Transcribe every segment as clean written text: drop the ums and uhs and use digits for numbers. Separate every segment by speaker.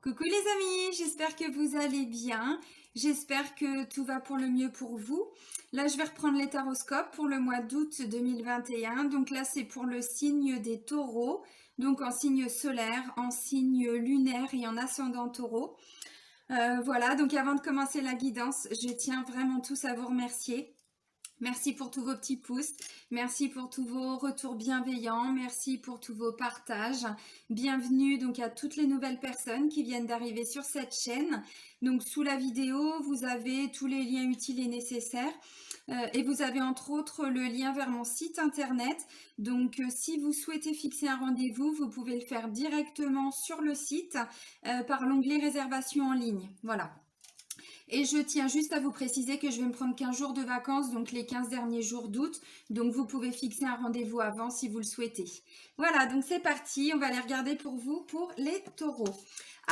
Speaker 1: Coucou les amis, j'espère que vous allez bien. J'espère que tout va pour le mieux pour vous. Là, je vais reprendre les taroscopes pour le mois d'août 2021. Donc là, c'est pour le signe des taureaux, donc en signe solaire, en signe lunaire et en ascendant taureau. Voilà, donc avant de commencer la guidance, je tiens vraiment tous à vous remercier. Merci pour tous vos petits pouces, merci pour tous vos retours bienveillants, merci pour tous vos partages. Bienvenue donc à toutes les nouvelles personnes qui viennent d'arriver sur cette chaîne. Donc sous la vidéo, vous avez tous les liens utiles et nécessaires. Et vous avez entre autres le lien vers mon site internet. Donc si vous souhaitez fixer un rendez-vous, vous pouvez le faire directement sur le site par l'onglet réservation en ligne. Voilà. Et je tiens juste à vous préciser que je vais me prendre 15 jours de vacances, donc les 15 derniers jours d'août. Donc vous pouvez fixer un rendez-vous avant si vous le souhaitez. Voilà, donc c'est parti. On va les regarder pour vous pour les taureaux.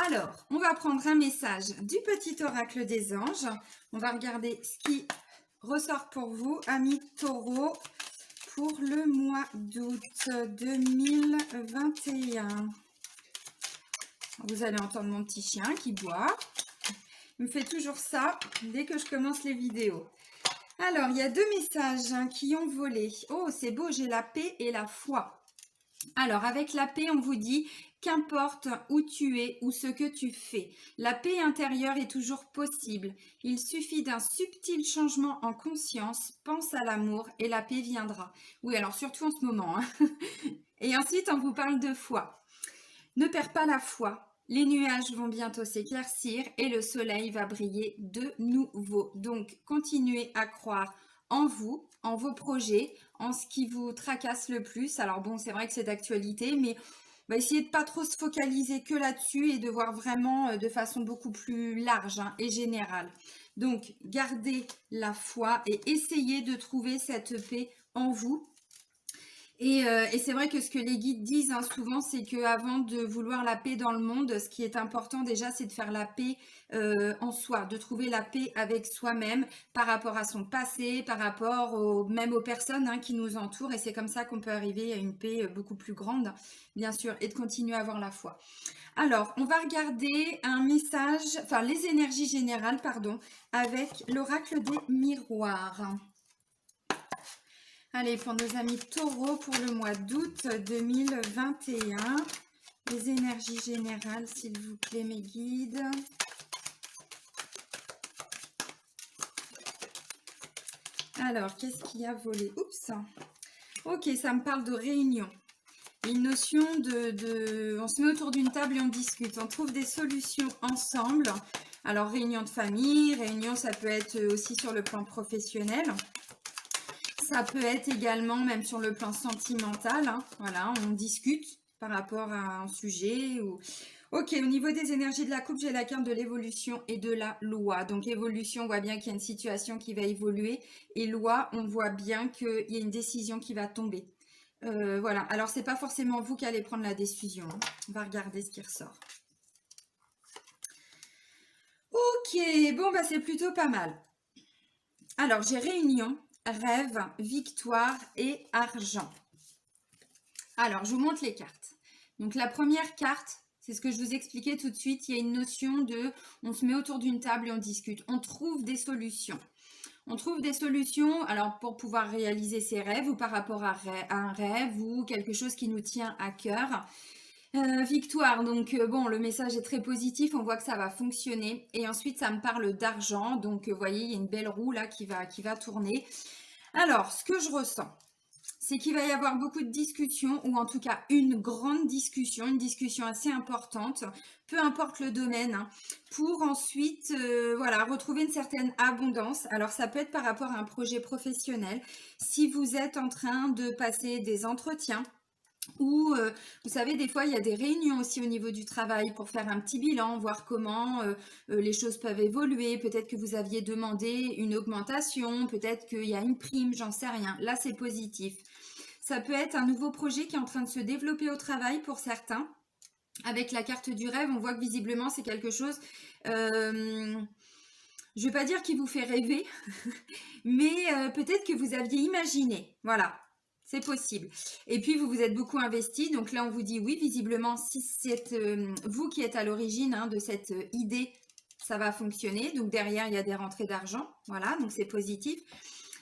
Speaker 1: Alors, on va prendre un message du petit oracle des anges. On va regarder ce qui ressort pour vous, amis taureaux, pour le mois d'août 2021. Vous allez entendre mon petit chien qui boit. Il me fait toujours ça dès que je commence les vidéos. Alors, il y a deux messages qui ont volé. Oh, c'est beau, j'ai la paix et la foi. Alors, avec la paix, on vous dit qu'importe où tu es ou ce que tu fais, la paix intérieure est toujours possible. Il suffit d'un subtil changement en conscience, pense à l'amour et la paix viendra. Oui, alors surtout en ce moment. Et ensuite, on vous parle de foi. Ne perds pas la foi. Les nuages vont bientôt s'éclaircir et le soleil va briller de nouveau. Donc, continuez à croire en vous, en vos projets, en ce qui vous tracasse le plus. Alors bon, c'est vrai que c'est d'actualité, mais on va essayer de pas trop se focaliser que là-dessus et de voir vraiment de façon beaucoup plus large et générale. Donc, gardez la foi et essayez de trouver cette paix en vous. Et c'est vrai que ce que les guides disent souvent, c'est qu'avant de vouloir la paix dans le monde, ce qui est important déjà, c'est de faire la paix en soi, de trouver la paix avec soi-même par rapport à son passé, par rapport même aux personnes qui nous entourent. Et c'est comme ça qu'on peut arriver à une paix beaucoup plus grande, bien sûr, et de continuer à avoir la foi. Alors, on va regarder un message, enfin les énergies générales, pardon, avec l'oracle des miroirs. Allez, pour nos amis taureaux, pour le mois d'août 2021, les énergies générales, s'il vous plaît, mes guides. Alors, qu'est-ce qui a volé? Oups. Ok, ça me parle de réunion. Une notion on se met autour d'une table et on discute. On trouve des solutions ensemble. Alors, réunion de famille, réunion, ça peut être aussi sur le plan professionnel. Ça peut être également même sur le plan sentimental. Voilà, on discute par rapport à un sujet. Ok, au niveau des énergies de la coupe, j'ai la carte de l'évolution et de la loi. Donc évolution, on voit bien qu'il y a une situation qui va évoluer. Et loi, on voit bien qu'il y a une décision qui va tomber. Voilà, alors c'est pas forcément vous qui allez prendre la décision. On va regarder ce qui ressort. Ok, bon bah c'est plutôt pas mal. Alors j'ai réunion, rêve, victoire et argent. Alors, je vous montre les cartes. Donc, la première carte, c'est ce que je vous expliquais tout de suite. Il y a une notion de, on se met autour d'une table et on discute. On trouve des solutions. On trouve des solutions, alors pour pouvoir réaliser ses rêves ou par rapport à un rêve ou quelque chose qui nous tient à cœur. Victoire, donc bon, le message est très positif, on voit que ça va fonctionner. Et ensuite, ça me parle d'argent. Donc, vous voyez, il y a une belle roue là qui va tourner. Alors, ce que je ressens, c'est qu'il va y avoir beaucoup de discussions, ou en tout cas une grande discussion, une discussion assez importante, peu importe le domaine, pour ensuite voilà, retrouver une certaine abondance. Alors ça peut être par rapport à un projet professionnel, si vous êtes en train de passer des entretiens, ou vous savez, des fois il y a des réunions aussi au niveau du travail pour faire un petit bilan, voir comment les choses peuvent évoluer. Peut-être que vous aviez demandé une augmentation, peut-être qu'il y a une prime, j'en sais rien. Là c'est positif. Ça peut être un nouveau projet qui est en train de se développer au travail pour certains. Avec la carte du rêve, on voit que visiblement c'est quelque chose, je ne vais pas dire qui vous fait rêver, mais peut-être que vous aviez imaginé. Voilà. c'est possible. Et puis, vous vous êtes beaucoup investi. Donc là, on vous dit oui, visiblement, si c'est vous qui êtes à l'origine de cette idée, ça va fonctionner. Donc derrière, il y a des rentrées d'argent. Voilà, donc c'est positif.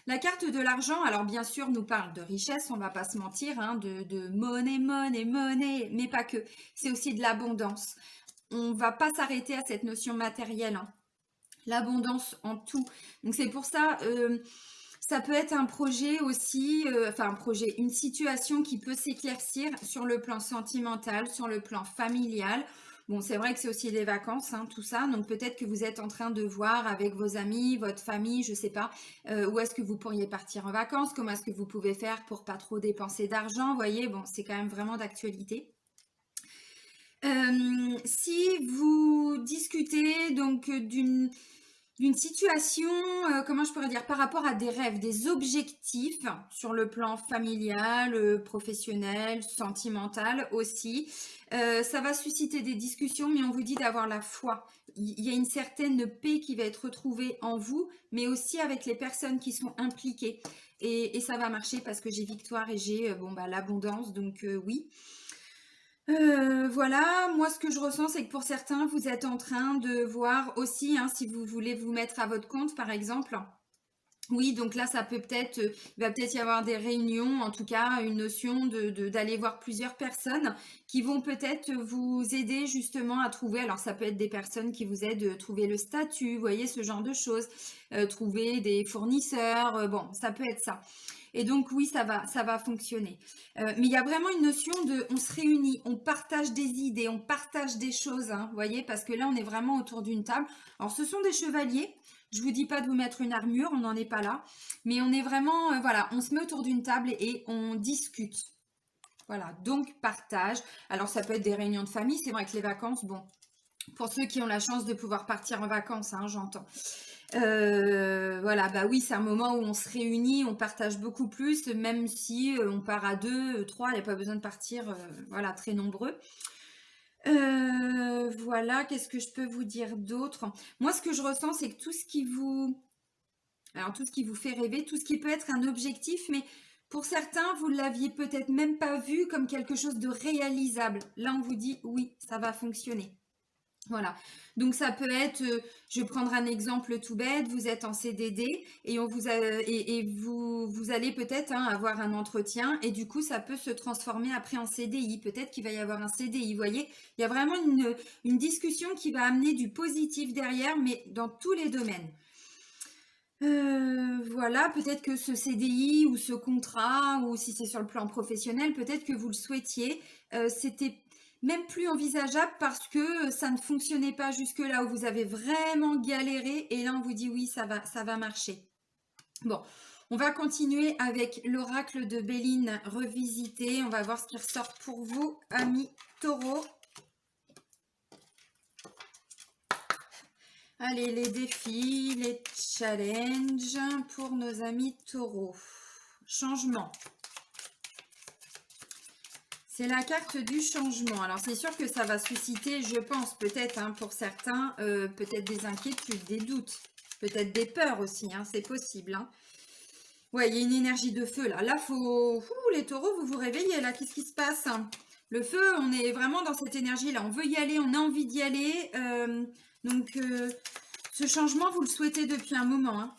Speaker 1: La carte de l'argent, alors bien sûr, nous parle de richesse, on ne va pas se mentir, de monnaie, monnaie, monnaie, mais pas que. C'est aussi de l'abondance. On ne va pas s'arrêter à cette notion matérielle. L'abondance en tout. Donc c'est pour ça, ça peut être un projet aussi, enfin un projet, une situation qui peut s'éclaircir sur le plan sentimental, sur le plan familial. Bon, c'est vrai que c'est aussi les vacances, tout ça. Donc peut-être que vous êtes en train de voir avec vos amis, votre famille, je sais pas, où est-ce que vous pourriez partir en vacances, comment est-ce que vous pouvez faire pour pas trop dépenser d'argent. Vous voyez, bon, c'est quand même vraiment d'actualité. Si vous discutez donc d'une situation, comment je pourrais dire, par rapport à des rêves, des objectifs sur le plan familial, professionnel, sentimental aussi. Ça va susciter des discussions, mais on vous dit d'avoir la foi. Il y a une certaine paix qui va être retrouvée en vous, mais aussi avec les personnes qui sont impliquées. Et ça va marcher parce que j'ai victoire et j'ai l'abondance, donc oui. Voilà, moi ce que je ressens, c'est que pour certains, vous êtes en train de voir aussi, si vous voulez vous mettre à votre compte, par exemple. Oui, donc là, ça peut peut-être, il va peut-être y avoir des réunions, en tout cas, une notion d'aller voir plusieurs personnes qui vont peut-être vous aider justement à trouver, alors ça peut être des personnes qui vous aident à trouver le statut, vous voyez, ce genre de choses, trouver des fournisseurs, bon, ça peut être ça. Et donc oui, ça va fonctionner. Mais il y a vraiment une notion de, on se réunit, on partage des idées, on partage des choses, vous voyez, parce que là, on est vraiment autour d'une table. Alors, ce sont des chevaliers. Je vous dis pas de vous mettre une armure, on n'en est pas là. Mais on est vraiment, voilà, on se met autour d'une table et on discute. Voilà, donc partage. Alors, ça peut être des réunions de famille. C'est vrai que les vacances, bon, pour ceux qui ont la chance de pouvoir partir en vacances, j'entends. Voilà, bah oui, c'est un moment où on se réunit, on partage beaucoup plus, même si on part à 2, 3, il n'y a pas besoin de partir, voilà, très nombreux. Voilà, qu'est-ce que je peux vous dire d'autre? Moi, ce que je ressens, c'est que tout ce qui vous fait rêver, tout ce qui peut être un objectif, mais pour certains, vous ne l'aviez peut-être même pas vu comme quelque chose de réalisable. Là, on vous dit oui, ça va fonctionner. Voilà, donc ça peut être, je vais prendre un exemple tout bête, vous êtes en CDD et vous allez peut-être avoir un entretien et du coup ça peut se transformer après en CDI, peut-être qu'il va y avoir un CDI, vous voyez, il y a vraiment une discussion qui va amener du positif derrière, mais dans tous les domaines. Voilà, peut-être que ce CDI ou ce contrat, ou si c'est sur le plan professionnel, peut-être que vous le souhaitiez, c'était même plus envisageable parce que ça ne fonctionnait pas jusque-là, où vous avez vraiment galéré, et là on vous dit oui, ça va marcher. Bon, on va continuer avec l'oracle de Béline revisité, on va voir ce qui ressort pour vous, amis taureaux. Allez, les défis, les challenges pour nos amis taureaux. Changement. C'est la carte du changement. Alors, c'est sûr que ça va susciter, je pense, peut-être pour certains, peut-être des inquiétudes, des doutes, peut-être des peurs aussi, c'est possible. Ouais, il y a une énergie de feu là. Là, faut... les taureaux, vous vous réveillez là. Qu'est-ce qui se passe? Le feu, on est vraiment dans cette énergie là. On veut y aller, on a envie d'y aller. Donc, ce changement, vous le souhaitez depuis un moment.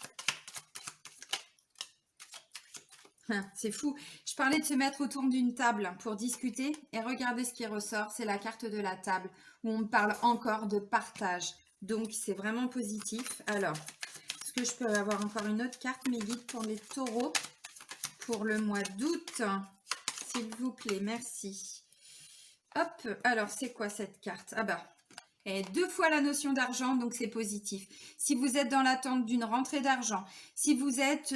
Speaker 1: C'est fou. Je parlais de se mettre autour d'une table pour discuter et regardez ce qui ressort. C'est la carte de la table où on me parle encore de partage. Donc, c'est vraiment positif. Alors, est-ce que je peux avoir encore une autre carte, mes guides, pour les taureaux pour le mois d'août? S'il vous plaît, merci. Hop, alors c'est quoi cette carte? Ah bah, et 2 fois la notion d'argent, donc c'est positif. Si vous êtes dans l'attente d'une rentrée d'argent, si vous êtes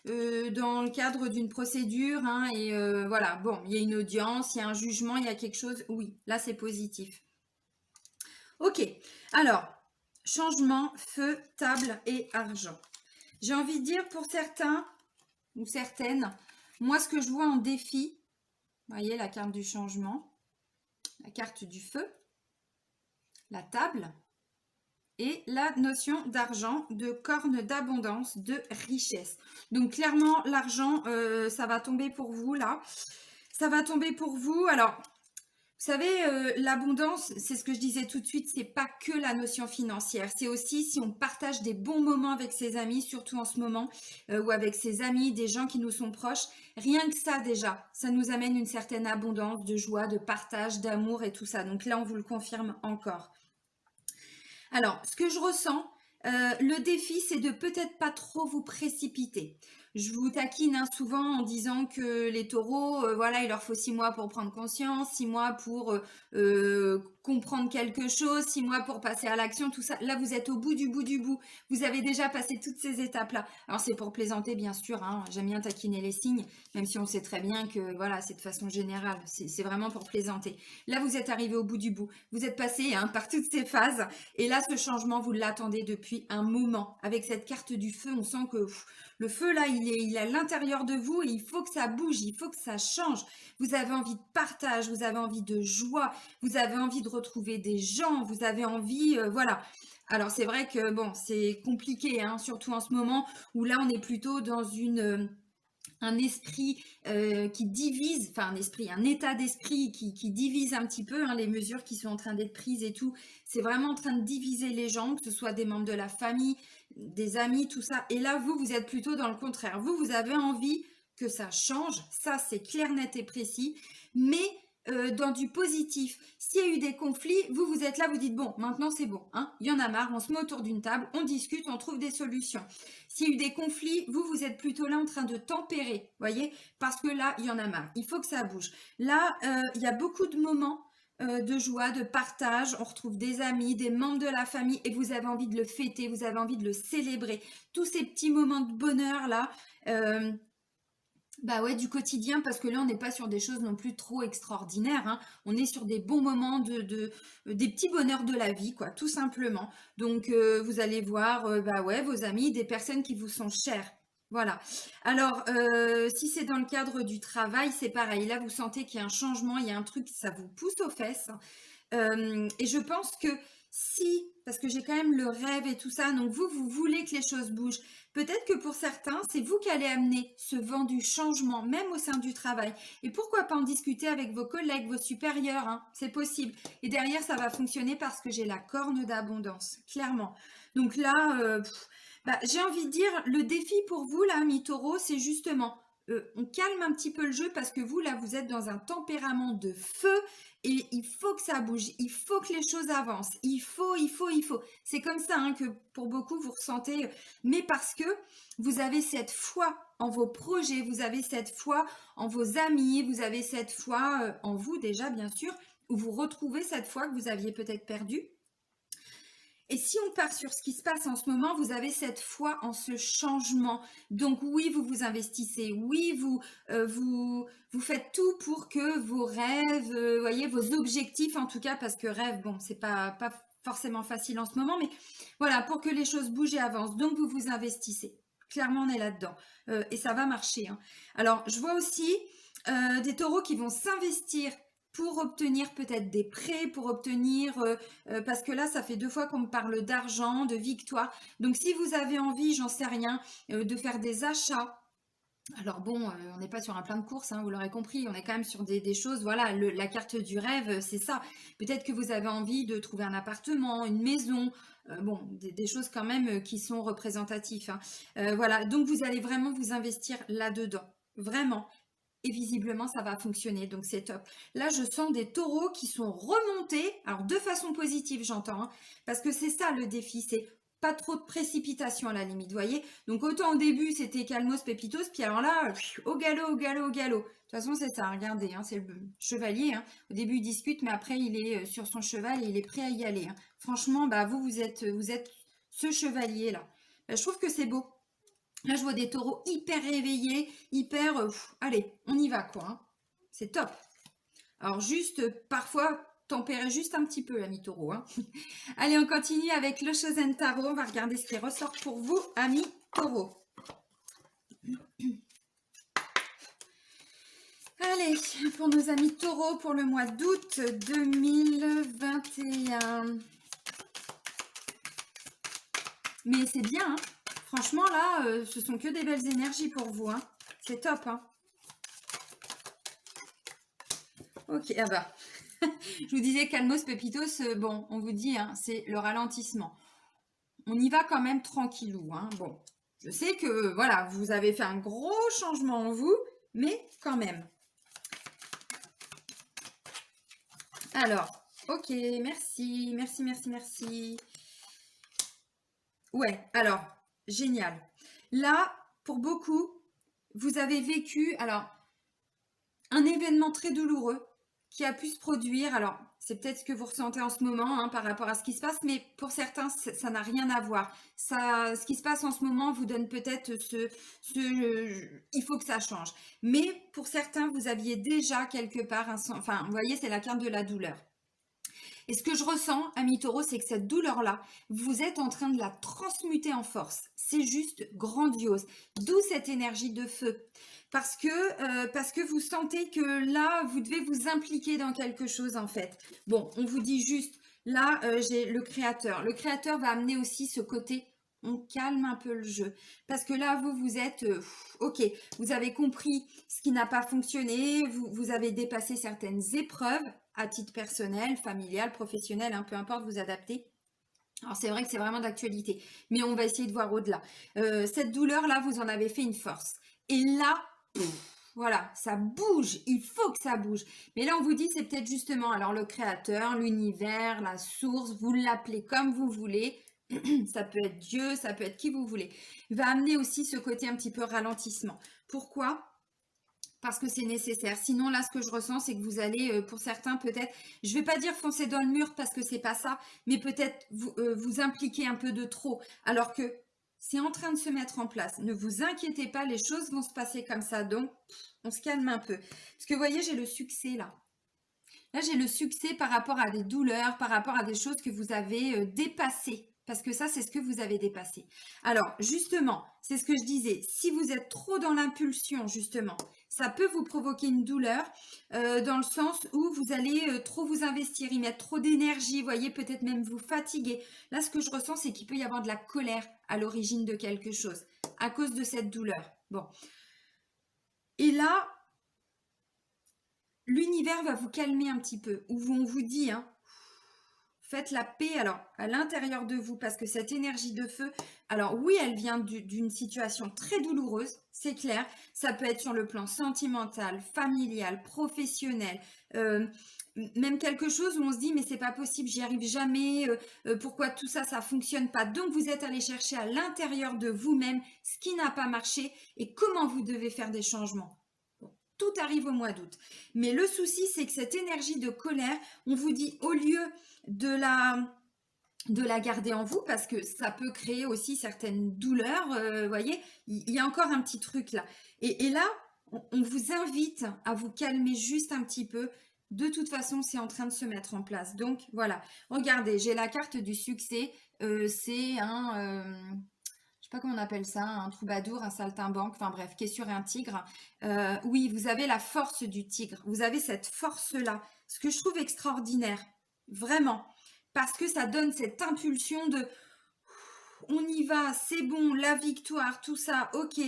Speaker 1: dans le cadre d'une procédure, et voilà, bon, il y a une audience, il y a un jugement, il y a quelque chose, oui, là c'est positif. Ok, alors, changement, feu, table et argent. J'ai envie de dire pour certains ou certaines, moi ce que je vois en défi, vous voyez la carte du changement, la carte du feu, la table et la notion d'argent, de corne d'abondance, de richesse. Donc clairement, l'argent, ça va tomber pour vous là. Ça va tomber pour vous. Alors, vous savez, l'abondance, c'est ce que je disais tout de suite, c'est pas que la notion financière. C'est aussi si on partage des bons moments avec ses amis, surtout en ce moment, ou avec ses amis, des gens qui nous sont proches. Rien que ça déjà, ça nous amène une certaine abondance de joie, de partage, d'amour et tout ça. Donc là, on vous le confirme encore. Alors, ce que je ressens, le défi, c'est de peut-être pas trop vous précipiter. Je vous taquine hein, souvent en disant que les taureaux, voilà, il leur faut 6 mois pour prendre conscience, 6 mois pour comprendre quelque chose, 6 mois pour passer à l'action, tout ça. Là, vous êtes au bout du bout du bout. Vous avez déjà passé toutes ces étapes-là. Alors, c'est pour plaisanter, bien sûr. Hein, j'aime bien taquiner les signes, même si on sait très bien que, voilà, c'est de façon générale. C'est vraiment pour plaisanter. Là, vous êtes arrivé au bout du bout. Vous êtes passé hein, par toutes ces phases. Et là, ce changement, vous l'attendez depuis un moment. Avec cette carte du feu, on sent que le feu, là, il est à l'intérieur de vous et il faut que ça bouge, il faut que ça change. Vous avez envie de partage, vous avez envie de joie, vous avez envie de retrouver des gens, vous avez envie, voilà. Alors, c'est vrai que, bon, c'est compliqué, hein, surtout en ce moment où là, on est plutôt dans un esprit qui divise, enfin un état d'esprit qui divise un petit peu hein, les mesures qui sont en train d'être prises et tout. C'est vraiment en train de diviser les gens, que ce soit des membres de la famille, des amis, tout ça. Et là, vous êtes plutôt dans le contraire. Vous avez envie que ça change. Ça, c'est clair, net et précis. Mais dans du positif. S'il y a eu des conflits, vous êtes là, vous dites bon, maintenant c'est bon. Hein, il y en a marre, on se met autour d'une table, on discute, on trouve des solutions. S'il y a eu des conflits, vous êtes plutôt là en train de tempérer, voyez, parce que là, il y en a marre. Il faut que ça bouge. Là, il y a beaucoup de moments de joie, de partage. On retrouve des amis, des membres de la famille et vous avez envie de le fêter, vous avez envie de le célébrer. Tous ces petits moments de bonheur là. Bah ouais, du quotidien, parce que là, on n'est pas sur des choses non plus trop extraordinaires. Hein. On est sur des bons moments, des petits bonheurs de la vie, quoi, tout simplement. Donc, vous allez voir, bah ouais, vos amis, des personnes qui vous sont chères. Voilà. Alors, si c'est dans le cadre du travail, c'est pareil. Là, vous sentez qu'il y a un changement, il y a un truc, ça vous pousse aux fesses. Et je pense que si, parce que j'ai quand même le rêve et tout ça, donc vous voulez que les choses bougent. Peut-être que pour certains, c'est vous qui allez amener ce vent du changement, même au sein du travail. Et pourquoi pas en discuter avec vos collègues, vos supérieurs, hein, c'est possible. Et derrière, ça va fonctionner parce que j'ai la corne d'abondance, clairement. Donc là, j'ai envie de dire, le défi pour vous, là, mi taureau, c'est justement, on calme un petit peu le jeu parce que vous, là, vous êtes dans un tempérament de feu et il faut que ça bouge, il faut que les choses avancent, il faut. C'est comme ça hein, que pour beaucoup, vous ressentez, mais parce que vous avez cette foi en vos projets, vous avez cette foi en vos amis, vous avez cette foi en vous déjà, bien sûr, où vous retrouvez cette foi que vous aviez peut-être perdue. Et si on part sur ce qui se passe en ce moment, vous avez cette foi en ce changement. Donc oui, vous vous investissez. Oui, vous faites tout pour que vos rêves, voyez, vos objectifs en tout cas, parce que rêve, bon, c'est pas forcément facile en ce moment, mais voilà, pour que les choses bougent et avancent. Donc vous vous investissez. Clairement, on est là-dedans. Et ça va marcher. Hein. Alors, je vois aussi des taureaux qui vont s'investir pour obtenir peut-être des prêts, pour obtenir, parce que là, ça fait 2 fois qu'on me parle d'argent, de victoire. Donc, si vous avez envie, j'en sais rien, de faire des achats, alors bon, on n'est pas sur un plein de courses, hein, vous l'aurez compris, on est quand même sur des choses, voilà, la carte du rêve, c'est ça. Peut-être que vous avez envie de trouver un appartement, une maison, bon, des choses quand même qui sont représentatives. Hein. Voilà, donc vous allez vraiment vous investir là-dedans, vraiment. Et visiblement, ça va fonctionner, donc c'est top. Là, je sens des taureaux qui sont remontés, alors de façon positive, j'entends, hein, parce que c'est ça le défi, c'est pas trop de précipitation à la limite, vous voyez. Donc autant au début, c'était calmos, pépitos, puis alors là, au galop, au galop, au galop. De toute façon, c'est ça, regardez, hein, c'est le chevalier. Hein. Au début, il discute, mais après, il est sur son cheval et il est prêt à y aller. Hein. Franchement, bah, vous êtes ce chevalier-là. Bah, je trouve que c'est beau. Là, je vois des taureaux hyper réveillés, hyper... allez, on y va, quoi. Hein. C'est top. Alors, juste, parfois, tempérer juste un petit peu, l'ami taureau. Hein. Allez, on continue avec le Chosen Tarot. On va regarder ce qui ressort pour vous, amis taureau. Allez, pour nos amis taureaux, pour le mois d'août 2021... Mais c'est bien, hein. Franchement, là, ce sont que des belles énergies pour vous, hein. C'est top, hein. Ok, ah bah, je vous disais Calmos Pépitos, bon, on vous dit, hein, c'est le ralentissement. On y va quand même tranquillou, hein. Bon, je sais que, voilà, vous avez fait un gros changement en vous, mais quand même. Alors, ok, merci, merci, merci, merci. Ouais, alors, génial. Là, pour beaucoup, vous avez vécu, alors, un événement très douloureux qui a pu se produire. Alors, c'est peut-être ce que vous ressentez en ce moment hein, par rapport à ce qui se passe, mais pour certains, ça n'a rien à voir. Ça, ce qui se passe en ce moment vous donne peut-être il faut que ça change. Mais pour certains, vous aviez déjà quelque part, enfin, vous voyez, c'est la carte de la douleur. Et ce que je ressens, ami Taureau, c'est que cette douleur-là, vous êtes en train de la transmuter en force. C'est juste grandiose. D'où cette énergie de feu. Parce que vous sentez que là, vous devez vous impliquer dans quelque chose en fait. Bon, on vous dit juste, là, j'ai le créateur. Le créateur va amener aussi ce côté on calme un peu le jeu. Parce que là, vous êtes, ok, vous avez compris ce qui n'a pas fonctionné, vous avez dépassé certaines épreuves à titre personnel, familial, professionnel, hein, peu importe, vous adaptez. Alors c'est vrai que c'est vraiment d'actualité, mais on va essayer de voir au-delà. Cette douleur-là, vous en avez fait une force. Et là, voilà, ça bouge, il faut que ça bouge. Mais là, on vous dit, c'est peut-être justement, alors le créateur, l'univers, la source, vous l'appelez comme vous voulez, ça peut être Dieu, ça peut être qui vous voulez, va amener aussi ce côté un petit peu ralentissement. Pourquoi ? Parce que c'est nécessaire. Sinon, là, ce que je ressens, c'est que vous allez, pour certains, peut-être, je ne vais pas dire foncer dans le mur parce que c'est pas ça, mais peut-être vous impliquer un peu de trop, alors que c'est en train de se mettre en place. Ne vous inquiétez pas, les choses vont se passer comme ça, donc on se calme un peu. Parce que vous voyez, j'ai le succès là. Là, j'ai le succès par rapport à des douleurs, par rapport à des choses que vous avez dépassées. Parce que ça, c'est ce que vous avez dépassé. Alors, justement, c'est ce que je disais. Si vous êtes trop dans l'impulsion, justement, ça peut vous provoquer une douleur dans le sens où vous allez trop vous investir, y mettre trop d'énergie, vous voyez, peut-être même vous fatiguer. Là, ce que je ressens, c'est qu'il peut y avoir de la colère à l'origine de quelque chose à cause de cette douleur. Bon. Et là, l'univers va vous calmer un petit peu, ou on vous dit, hein, faites la paix alors à l'intérieur de vous parce que cette énergie de feu, alors oui, elle vient d'une situation très douloureuse, c'est clair. Ça peut être sur le plan sentimental, familial, professionnel, même quelque chose où on se dit mais c'est pas possible, j'y arrive jamais, pourquoi tout ça, ça fonctionne pas. Donc vous êtes allé chercher à l'intérieur de vous-même ce qui n'a pas marché et comment vous devez faire des changements. Tout arrive au mois d'août. Mais le souci, c'est que cette énergie de colère, on vous dit, au lieu de la garder en vous, parce que ça peut créer aussi certaines douleurs, vous voyez, il y a encore un petit truc là. Et là, on vous invite à vous calmer juste un petit peu. De toute façon, c'est en train de se mettre en place. Donc, voilà. Regardez, j'ai la carte du succès. C'est un... je sais pas comment on appelle ça, un troubadour, un saltimbanque, enfin bref, qui est sur un tigre. Oui, vous avez la force du tigre. Vous avez cette force-là. Ce que je trouve extraordinaire. Vraiment. Parce que ça donne cette impulsion de on y va, c'est bon, la victoire, tout ça, ok.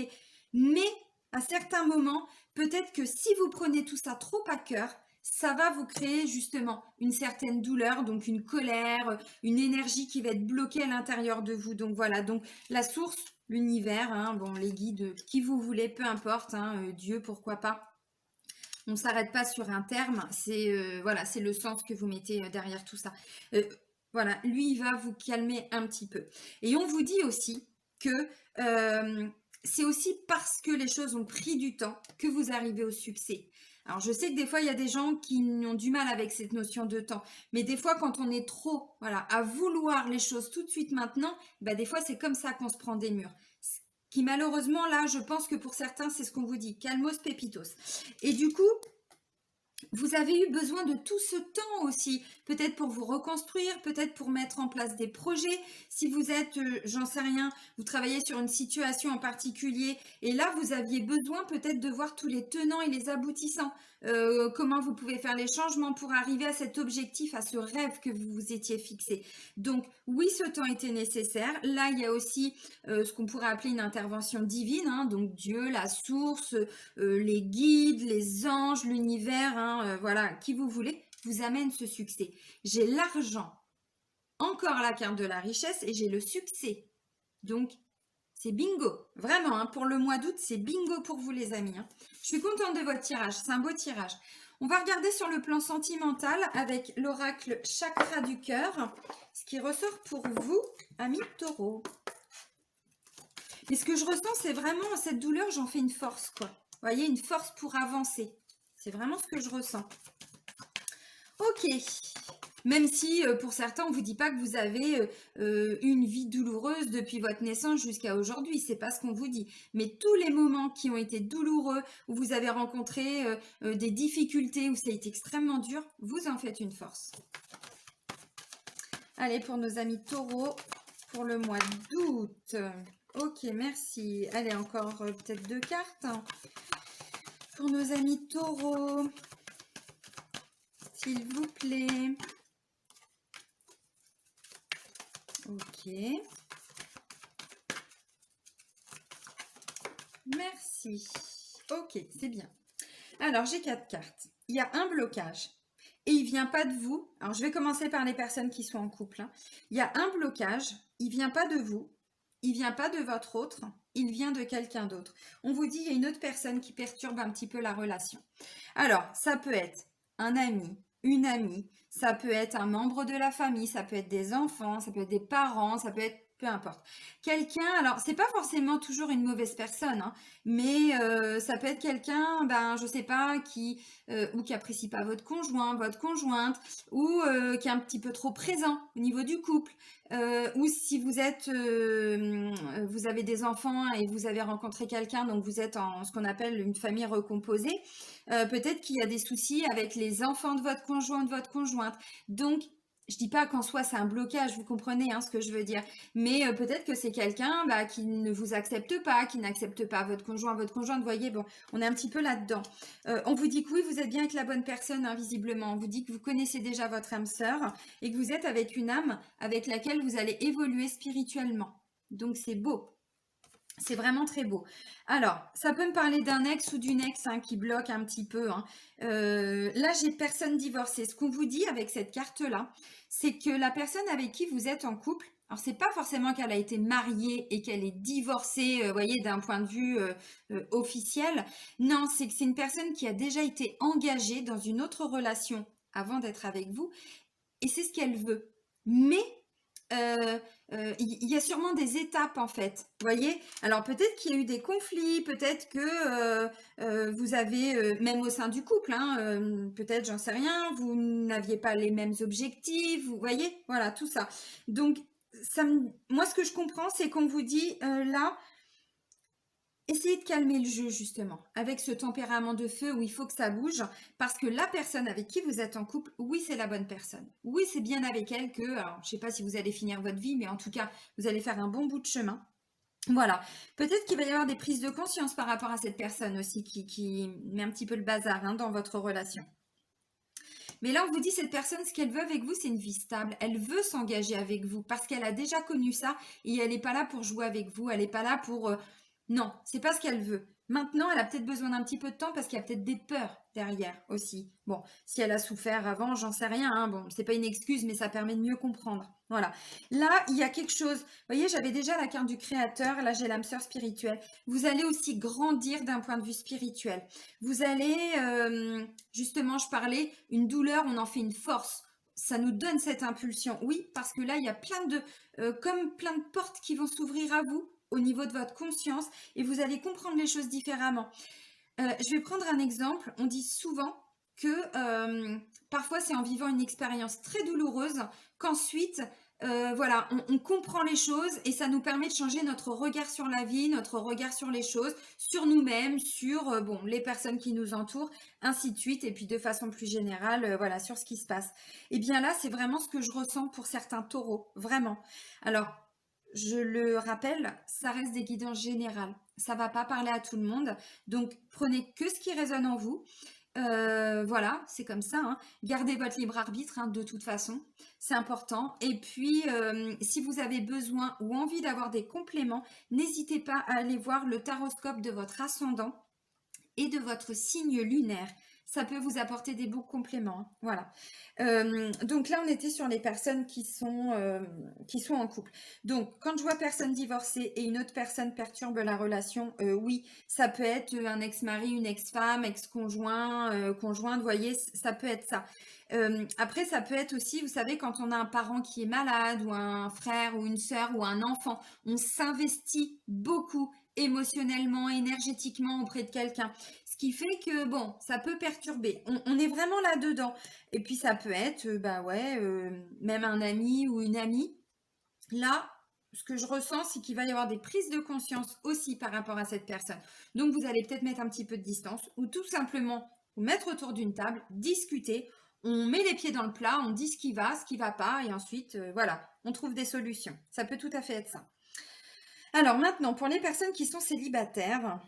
Speaker 1: Mais à certains moments, peut-être que si vous prenez tout ça trop à cœur, ça va vous créer justement une certaine douleur, donc une colère, une énergie qui va être bloquée à l'intérieur de vous. Donc voilà, donc la source, l'univers, hein, bon, les guides, qui vous voulez, peu importe, hein, Dieu, pourquoi pas. On ne s'arrête pas sur un terme, c'est voilà, c'est le sens que vous mettez derrière tout ça. Voilà, lui, il va vous calmer un petit peu. Et on vous dit aussi que c'est aussi parce que les choses ont pris du temps que vous arrivez au succès. Alors, je sais que des fois, il y a des gens qui ont du mal avec cette notion de temps. Mais des fois, quand on est trop voilà, à vouloir les choses tout de suite maintenant, bah, des fois, c'est comme ça qu'on se prend des murs. Qui malheureusement, là, je pense que pour certains, c'est ce qu'on vous dit. Calmos pépitos. Et du coup, vous avez eu besoin de tout ce temps aussi, peut-être pour vous reconstruire, peut-être pour mettre en place des projets. Si vous êtes, j'en sais rien, vous travaillez sur une situation en particulier et là, vous aviez besoin peut-être de voir tous les tenants et les aboutissants. comment vous pouvez faire les changements pour arriver à cet objectif, à ce rêve que vous vous étiez fixé. Donc oui, ce temps était nécessaire. Là, il y a aussi ce qu'on pourrait appeler une intervention divine, hein, donc Dieu, la source, les guides, les anges, l'univers, hein, voilà, qui vous voulez, vous amène ce succès. J'ai l'argent, encore la carte de la richesse et j'ai le succès. Donc, c'est bingo. Vraiment, hein, pour le mois d'août, c'est bingo pour vous les amis. Hein. Je suis contente de votre tirage. C'est un beau tirage. On va regarder sur le plan sentimental avec l'oracle chakra du cœur, ce qui ressort pour vous, amis taureaux. Et ce que je ressens, c'est vraiment cette douleur, j'en fais une force, quoi. Vous voyez, une force pour avancer. C'est vraiment ce que je ressens. Ok. Même si pour certains, on ne vous dit pas que vous avez une vie douloureuse depuis votre naissance jusqu'à aujourd'hui. C'est pas ce qu'on vous dit. Mais tous les moments qui ont été douloureux, où vous avez rencontré des difficultés, où ça a été extrêmement dur, vous en faites une force. Allez, pour nos amis taureaux, pour le mois d'août. Ok, merci. Allez, encore peut-être 2 cartes. Pour nos amis taureaux, s'il vous plaît. Ok. Merci. Ok, c'est bien. Alors, j'ai 4 cartes. Il y a un blocage. Et il ne vient pas de vous. Alors, je vais commencer par les personnes qui sont en couple. Hein. Il y a un blocage. Il ne vient pas de vous. Il ne vient pas de votre autre. Il vient de quelqu'un d'autre. On vous dit qu'il y a une autre personne qui perturbe un petit peu la relation. Alors, ça peut être un ami, une amie. Ça peut être un membre de la famille, ça peut être des enfants, ça peut être des parents, ça peut être peu importe. Quelqu'un, alors c'est pas forcément toujours une mauvaise personne, hein, mais ça peut être quelqu'un, ben je sais pas, ou qui apprécie pas votre conjoint, votre conjointe, ou qui est un petit peu trop présent au niveau du couple, ou si vous êtes, vous avez des enfants et vous avez rencontré quelqu'un, donc vous êtes en ce qu'on appelle une famille recomposée. Peut-être qu'il y a des soucis avec les enfants de votre conjoint ou de votre conjointe. Donc, je dis pas qu'en soi c'est un blocage, vous comprenez hein, ce que je veux dire. Mais peut-être que c'est quelqu'un qui ne vous accepte pas, qui n'accepte pas votre conjoint, votre conjointe. Vous voyez, bon, on est un petit peu là-dedans. On vous dit que oui, vous êtes bien avec la bonne personne, hein, visiblement. On vous dit que vous connaissez déjà votre âme sœur et que vous êtes avec une âme avec laquelle vous allez évoluer spirituellement. Donc, c'est beau. C'est vraiment très beau. Alors, ça peut me parler d'un ex ou d'une ex hein, qui bloque un petit peu. Hein. Là, j'ai personne divorcée. Ce qu'on vous dit avec cette carte-là, c'est que la personne avec qui vous êtes en couple, alors c'est pas forcément qu'elle a été mariée et qu'elle est divorcée, voyez, d'un point de vue officiel. Non, c'est que c'est une personne qui a déjà été engagée dans une autre relation avant d'être avec vous et c'est ce qu'elle veut. Mais il y a sûrement des étapes en fait, vous voyez. Alors peut-être qu'il y a eu des conflits, peut-être que vous avez, même au sein du couple, hein, peut-être, j'en sais rien, vous n'aviez pas les mêmes objectifs, vous voyez, voilà, tout ça. Donc, moi ce que je comprends, c'est qu'on vous dit là, essayez de calmer le jeu justement, avec ce tempérament de feu où il faut que ça bouge, parce que la personne avec qui vous êtes en couple, oui c'est la bonne personne. Oui c'est bien avec elle que, alors je ne sais pas si vous allez finir votre vie, mais en tout cas vous allez faire un bon bout de chemin. Voilà, peut-être qu'il va y avoir des prises de conscience par rapport à cette personne aussi qui met un petit peu le bazar hein, dans votre relation. Mais là, on vous dit, cette personne, ce qu'elle veut avec vous, c'est une vie stable. Elle veut s'engager avec vous parce qu'elle a déjà connu ça et elle n'est pas là pour jouer avec vous. Elle n'est pas là pour... Non, c'est pas ce qu'elle veut. Maintenant, elle a peut-être besoin d'un petit peu de temps parce qu'il y a peut-être des peurs derrière aussi. Bon, si elle a souffert avant, j'en sais rien. Hein. Bon, c'est pas une excuse, mais ça permet de mieux comprendre. Voilà. Là, il y a quelque chose. Vous voyez, j'avais déjà la carte du créateur. Là, j'ai l'âme sœur spirituelle. Vous allez aussi grandir d'un point de vue spirituel. Vous allez, justement, je parlais, une douleur, on en fait une force. Ça nous donne cette impulsion. Oui, parce que là, il y a plein de portes qui vont s'ouvrir à vous au niveau de votre conscience et vous allez comprendre les choses différemment. Je vais prendre un exemple. On dit souvent que parfois c'est en vivant une expérience très douloureuse qu'ensuite voilà, on comprend les choses et ça nous permet de changer notre regard sur la vie, notre regard sur les choses, sur nous-mêmes, sur bon, les personnes qui nous entourent, ainsi de suite, et puis de façon plus générale, voilà, sur ce qui se passe. Et bien là, c'est vraiment ce que je ressens pour certains taureaux, vraiment. Alors, je le rappelle, ça reste des guidances générales. Ça ne va pas parler à tout le monde. Donc, prenez que ce qui résonne en vous. Voilà, c'est comme ça, hein. Gardez votre libre arbitre, hein, de toute façon, c'est important. Et puis, si vous avez besoin ou envie d'avoir des compléments, n'hésitez pas à aller voir le taroscope de votre ascendant et de votre signe lunaire. Ça peut vous apporter des beaux compléments, hein. Voilà. Donc là, on était sur les personnes qui sont en couple. Donc, quand je vois personne divorcée et une autre personne perturbe la relation, oui, ça peut être un ex-mari, une ex-femme, ex-conjoint, conjointe, vous voyez, ça peut être ça. Après, ça peut être aussi, vous savez, quand on a un parent qui est malade, ou un frère, ou une sœur, ou un enfant, on s'investit beaucoup émotionnellement, énergétiquement auprès de quelqu'un. Ce qui fait que, bon, ça peut perturber. On est vraiment là-dedans. Et puis, ça peut être, bah ouais, même un ami ou une amie. Là, ce que je ressens, c'est qu'il va y avoir des prises de conscience aussi par rapport à cette personne. Donc, vous allez peut-être mettre un petit peu de distance ou tout simplement vous mettre autour d'une table, discuter. On met les pieds dans le plat, on dit ce qui va pas, et ensuite, voilà, on trouve des solutions. Ça peut tout à fait être ça. Alors maintenant, pour les personnes qui sont célibataires,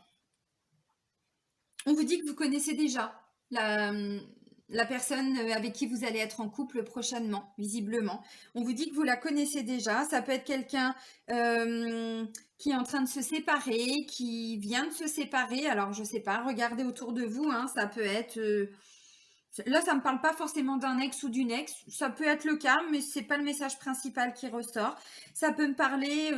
Speaker 1: on vous dit que vous connaissez déjà la personne avec qui vous allez être en couple prochainement, visiblement. On vous dit que vous la connaissez déjà. Ça peut être quelqu'un qui est en train de se séparer, qui vient de se séparer. Alors, je ne sais pas, regardez autour de vous, hein, ça peut être... Là, ça ne me parle pas forcément d'un ex ou d'une ex. Ça peut être le cas, mais ce n'est pas le message principal qui ressort. Ça peut me parler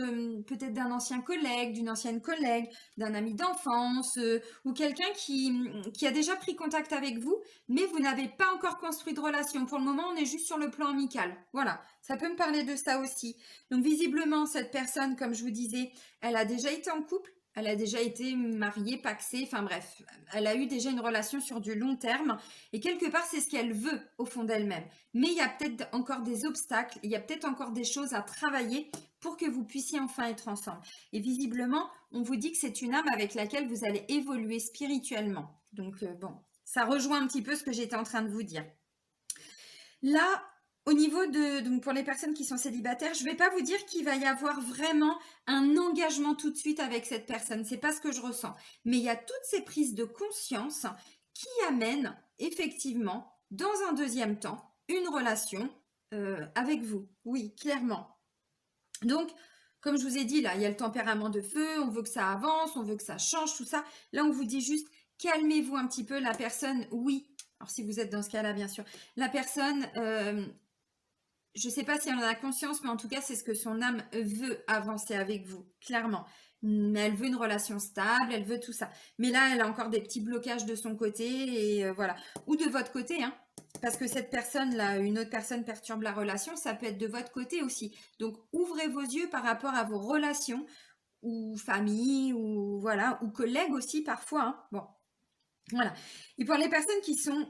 Speaker 1: peut-être d'un ancien collègue, d'une ancienne collègue, d'un ami d'enfance, ou quelqu'un qui a déjà pris contact avec vous, mais vous n'avez pas encore construit de relation. Pour le moment, on est juste sur le plan amical. Voilà, ça peut me parler de ça aussi. Donc, visiblement, cette personne, comme je vous disais, elle a déjà été en couple. Elle a déjà été mariée, pacsée, enfin bref, elle a eu déjà une relation sur du long terme et quelque part c'est ce qu'elle veut au fond d'elle-même. Mais il y a peut-être encore des obstacles, il y a peut-être encore des choses à travailler pour que vous puissiez enfin être ensemble. Et visiblement, on vous dit que c'est une âme avec laquelle vous allez évoluer spirituellement. Donc bon, ça rejoint un petit peu ce que j'étais en train de vous dire. Là, au niveau donc pour les personnes qui sont célibataires, je ne vais pas vous dire qu'il va y avoir vraiment un engagement tout de suite avec cette personne. C'est pas ce que je ressens. Mais il y a toutes ces prises de conscience qui amènent effectivement, dans un deuxième temps, une relation avec vous. Oui, clairement. Donc, comme je vous ai dit, là, il y a le tempérament de feu, on veut que ça avance, on veut que ça change, tout ça. Là, on vous dit juste, calmez-vous un petit peu. La personne, oui, alors si vous êtes dans ce cas-là, bien sûr, la personne, je ne sais pas si elle en a conscience, mais en tout cas, c'est ce que son âme veut avancer avec vous, clairement. Mais elle veut une relation stable, elle veut tout ça. Mais là, elle a encore des petits blocages de son côté, et voilà. Ou de votre côté, hein. Parce que cette personne-là, une autre personne perturbe la relation, ça peut être de votre côté aussi. Donc, ouvrez vos yeux par rapport à vos relations, ou famille, ou voilà, ou collègues aussi parfois, hein. Bon, voilà. Et pour les personnes qui sont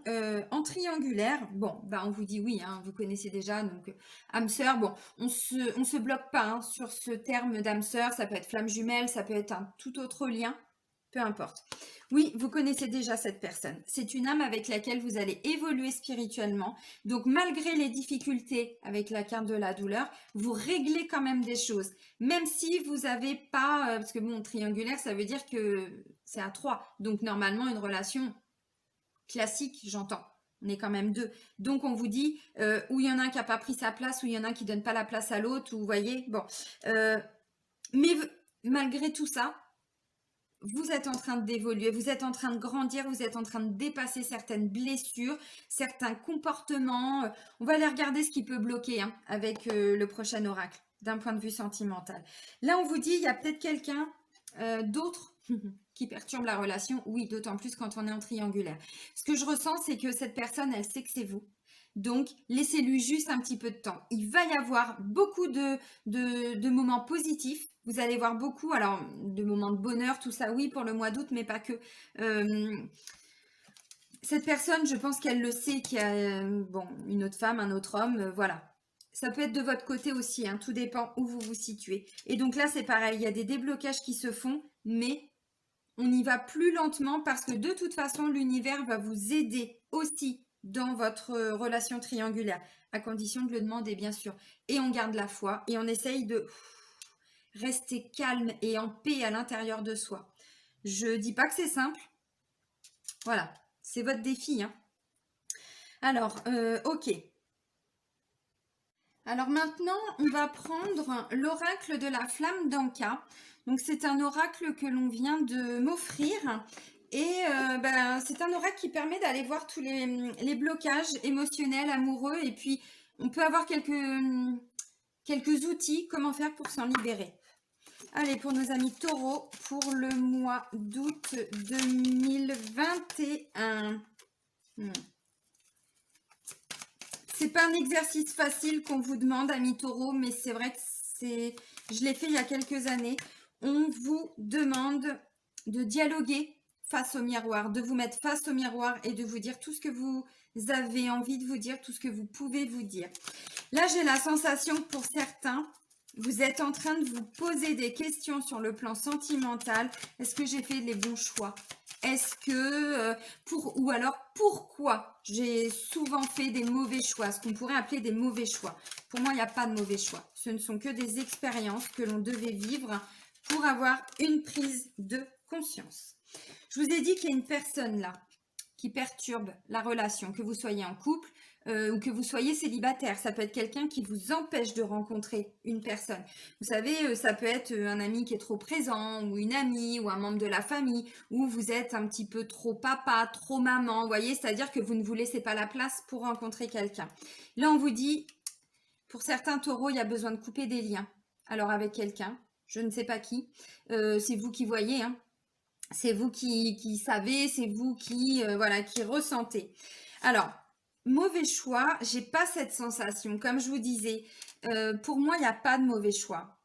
Speaker 1: en triangulaire, bon, bah on vous dit oui, hein, vous connaissez déjà, donc âme sœur, bon, on se bloque pas hein, sur ce terme d'âme sœur, ça peut être flamme jumelle, ça peut être un tout autre lien, peu importe. Oui, vous connaissez déjà cette personne. C'est une âme avec laquelle vous allez évoluer spirituellement. Donc, malgré les difficultés avec la carte de la douleur, vous réglez quand même des choses. Même si vous n'avez pas... parce que bon, triangulaire, ça veut dire que c'est à 3. Donc, normalement, une relation classique, j'entends. On est quand même 2. Donc, on vous dit où il y en a un qui n'a pas pris sa place, où il y en a un qui ne donne pas la place à l'autre, ou vous voyez, bon. Mais malgré tout ça, vous êtes en train d'évoluer, vous êtes en train de grandir, vous êtes en train de dépasser certaines blessures, certains comportements. On va aller regarder ce qui peut bloquer hein, avec le prochain oracle, d'un point de vue sentimental. Là, on vous dit, il y a peut-être quelqu'un d'autre qui perturbe la relation. Oui, d'autant plus quand on est en triangulaire. Ce que je ressens, c'est que cette personne, elle sait que c'est vous. Donc, laissez-lui juste un petit peu de temps. Il va y avoir beaucoup de moments positifs. Vous allez voir beaucoup, alors, de moments de bonheur, tout ça, oui, pour le mois d'août, mais pas que. Cette personne, je pense qu'elle le sait, qu'il y a bon, une autre femme, un autre homme, voilà. Ça peut être de votre côté aussi, hein, tout dépend où vous vous situez. Et donc là, c'est pareil, il y a des déblocages qui se font, mais on y va plus lentement parce que de toute façon, l'univers va vous aider aussi dans votre relation triangulaire, à condition de le demander, bien sûr. Et on garde la foi et on essaye de rester calme et en paix à l'intérieur de soi. Je dis pas que c'est simple. Voilà. C'est votre défi, hein. Alors, ok. Alors maintenant, on va prendre l'oracle de la flamme d'Anka. Donc c'est un oracle que l'on vient de m'offrir. Et c'est un oracle qui permet d'aller voir tous les blocages émotionnels, amoureux. Et puis, on peut avoir quelques outils, comment faire pour s'en libérer. Allez, pour nos amis taureaux, pour le mois d'août 2021. C'est pas un exercice facile qu'on vous demande, amis taureaux, mais c'est vrai que je l'ai fait il y a quelques années. On vous demande de dialoguer face au miroir, de vous mettre face au miroir et de vous dire tout ce que vous avez envie de vous dire, tout ce que vous pouvez vous dire. Là, j'ai la sensation que pour certains, vous êtes en train de vous poser des questions sur le plan sentimental. Est-ce que j'ai fait les bons choix ? Est-ce que, ou alors pourquoi j'ai souvent fait des mauvais choix, ce qu'on pourrait appeler des mauvais choix. Pour moi, il n'y a pas de mauvais choix. Ce ne sont que des expériences que l'on devait vivre pour avoir une prise de conscience. Je vous ai dit qu'il y a une personne là qui perturbe la relation, que vous soyez en couple ou que vous soyez célibataire. Ça peut être quelqu'un qui vous empêche de rencontrer une personne. Vous savez, ça peut être un ami qui est trop présent, ou une amie, ou un membre de la famille, ou vous êtes un petit peu trop papa, trop maman, vous voyez, c'est-à-dire que vous ne vous laissez pas la place pour rencontrer quelqu'un. Là, on vous dit, pour certains taureaux, il y a besoin de couper des liens. Alors avec quelqu'un, je ne sais pas qui, c'est vous qui voyez, hein. C'est vous qui savez, c'est vous qui ressentez. Alors, mauvais choix, j'ai pas cette sensation. Comme je vous disais, pour moi, il n'y a pas de mauvais choix.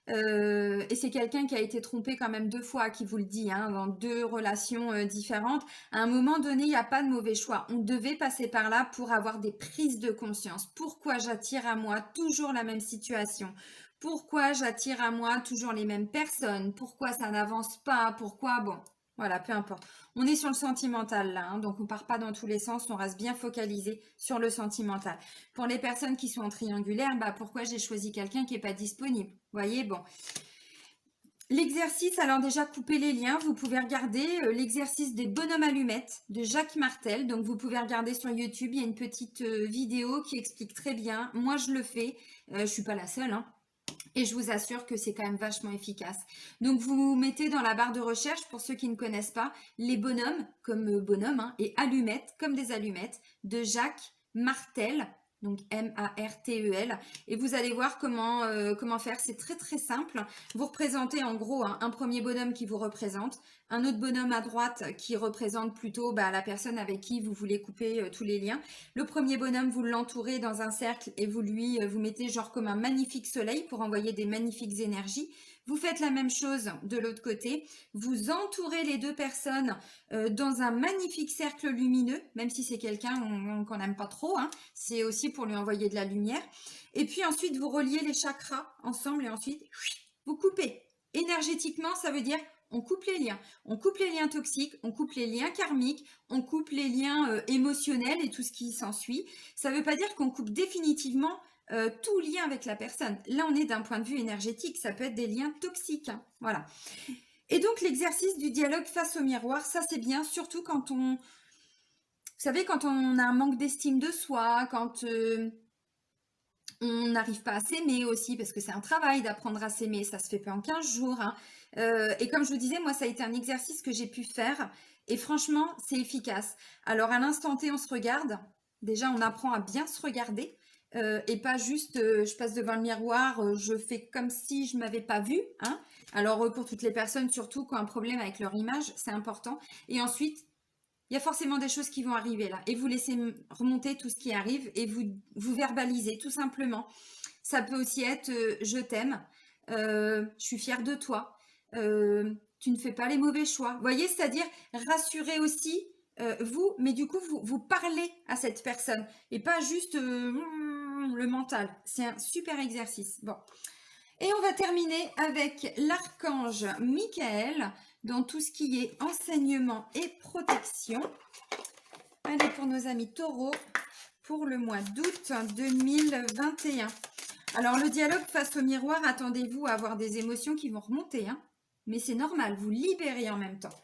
Speaker 1: Et c'est quelqu'un qui a été trompé quand même 2 fois, qui vous le dit, hein, dans 2 relations différentes. À un moment donné, il n'y a pas de mauvais choix. On devait passer par là pour avoir des prises de conscience. Pourquoi j'attire à moi toujours la même situation ? Pourquoi j'attire à moi toujours les mêmes personnes? Pourquoi ça n'avance pas? Pourquoi? Bon, voilà, peu importe. On est sur le sentimental là, hein, donc on part pas dans tous les sens, on reste bien focalisé sur le sentimental. Pour les personnes qui sont en triangulaire, pourquoi j'ai choisi quelqu'un qui n'est pas disponible? Vous voyez, bon. L'exercice, alors déjà, couper les liens, vous pouvez regarder l'exercice des bonhommes allumettes de Jacques Martel. Donc, vous pouvez regarder sur YouTube, il y a une petite vidéo qui explique très bien. Moi, je le fais, je ne suis pas la seule, hein. Et je vous assure que c'est quand même vachement efficace. Donc, vous mettez dans la barre de recherche, pour ceux qui ne connaissent pas, les bonhommes, comme bonhomme, hein, et allumettes, comme des allumettes, de Jacques Martel, donc M-A-R-T-E-L. Et vous allez voir comment faire. C'est très, très simple. Vous représentez en gros un premier bonhomme qui vous représente, un autre bonhomme à droite qui représente plutôt la personne avec qui vous voulez couper tous les liens. Le premier bonhomme, vous l'entourez dans un cercle et vous mettez genre comme un magnifique soleil pour envoyer des magnifiques énergies. Vous faites la même chose de l'autre côté. Vous entourez les 2 personnes dans un magnifique cercle lumineux, même si c'est quelqu'un qu'on n'aime pas trop, hein. C'est aussi pour lui envoyer de la lumière. Et puis ensuite, vous reliez les chakras ensemble et ensuite, vous coupez. Énergétiquement, ça veut dire on coupe les liens. On coupe les liens toxiques, on coupe les liens karmiques, on coupe les liens émotionnels et tout ce qui s'ensuit. Ça ne veut pas dire qu'on coupe définitivement tout lien avec la personne. Là, on est d'un point de vue énergétique. Ça peut être des liens toxiques, hein. Voilà. Et donc, l'exercice du dialogue face au miroir, ça, c'est bien, surtout quand vous savez, quand on a un manque d'estime de soi, quand on n'arrive pas à s'aimer aussi, parce que c'est un travail d'apprendre à s'aimer, ça se fait pas en 15 jours, hein. Et comme je vous disais, moi, ça a été un exercice que j'ai pu faire, et franchement, c'est efficace. Alors, à l'instant T, on se regarde. Déjà, on apprend à bien se regarder, et pas juste, je passe devant le miroir, je fais comme si je m'avais pas vue, hein. Alors, pour toutes les personnes, surtout qui ont un problème avec leur image, c'est important. Et ensuite, il y a forcément des choses qui vont arriver là. Et vous laissez remonter tout ce qui arrive et vous verbalisez tout simplement. Ça peut aussi être je t'aime, je suis fière de toi, tu ne fais pas les mauvais choix. Vous voyez, c'est-à-dire rassurer aussi vous, mais du coup, vous parlez à cette personne et pas juste le mental. C'est un super exercice. Bon. Et on va terminer avec l'archange Michael dans tout ce qui est enseignement et protection. Allez, pour nos amis taureaux, pour le mois d'août 2021. Alors, le dialogue face au miroir, attendez-vous à avoir des émotions qui vont remonter, hein. Mais c'est normal, vous libérez en même temps.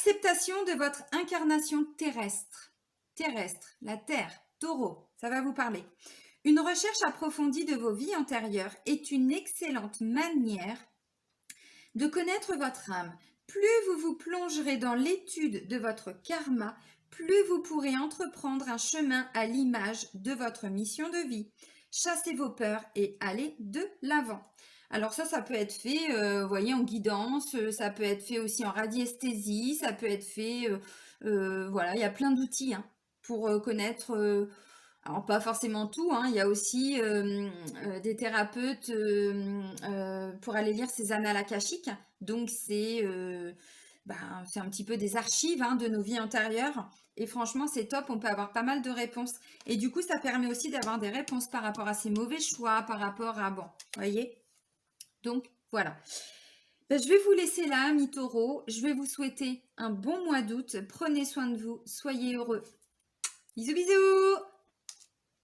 Speaker 1: Acceptation de votre incarnation terrestre. Terrestre, la Terre, Taureau, ça va vous parler. Une recherche approfondie de vos vies antérieures est une excellente manière de connaître votre âme. Plus vous vous plongerez dans l'étude de votre karma, plus vous pourrez entreprendre un chemin à l'image de votre mission de vie. Chassez vos peurs et allez de l'avant. Alors ça peut être fait, vous voyez, en guidance, ça peut être fait aussi en radiesthésie, ça peut être fait, voilà, il y a plein d'outils hein, pour connaître, alors pas forcément tout, hein, il y a aussi des thérapeutes pour aller lire ces annales akashiques, donc c'est un petit peu des archives hein, de nos vies antérieures, et franchement c'est top, on peut avoir pas mal de réponses, et du coup ça permet aussi d'avoir des réponses par rapport à ces mauvais choix, par rapport à, bon, vous voyez. Donc, voilà. Je vais vous laisser là, amis taureaux. Je vais vous souhaiter un bon mois d'août. Prenez soin de vous. Soyez heureux. Bisous, bisous!